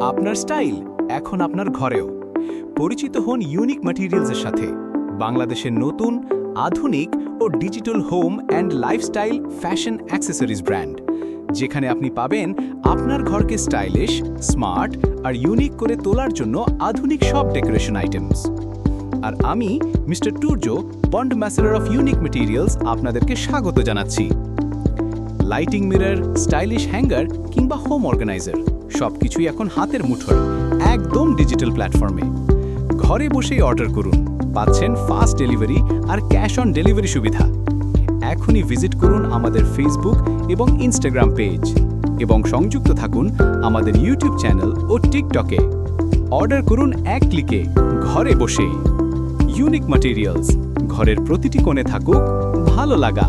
আপনার স্টাইল এখন আপনার ঘরেও। পরিচিত হন ইউনিক ম্যাটেরিয়ালসের সাথে, বাংলাদেশের নতুন, আধুনিক ও digital home and lifestyle fashion accessories brand, যেখানে আপনি পাবেন আপনার ঘরকে স্টাইলিশ, স্মার্ট আর ইউনিক করে তোলার জন্য আধুনিক সব ডেকোরেশন আইটেমস। আর আমি মিস্টার টুর্জ, brand ambassador of unique materials, আপনাদেরকে স্বাগত জানাচ্ছি। লাইটিং মিরর, স্টাইলিশ হ্যাঙ্গার কিংবা হোম অর্গানাইজার, সবকিছুই এখন হাতের মুঠোয়, একদম ডিজিটাল প্ল্যাটফর্মে। ঘরে বসেই অর্ডার করুন, পাচ্ছেন ফাস্ট ডেলিভারি আর ক্যাশ অন ডেলিভারি সুবিধা। এখনই ভিজিট করুন আমাদের ফেসবুক এবং ইনস্টাগ্রাম পেজ এবং সংযুক্ত থাকুন আমাদের ইউটিউব চ্যানেল ও টিকটকে। অর্ডার করুন এক ক্লিকে, ঘরে বসেই। ইউনিক ম্যাটেরিয়ালস, ঘরের প্রতিটি কোণে থাকুক ভালো লাগা।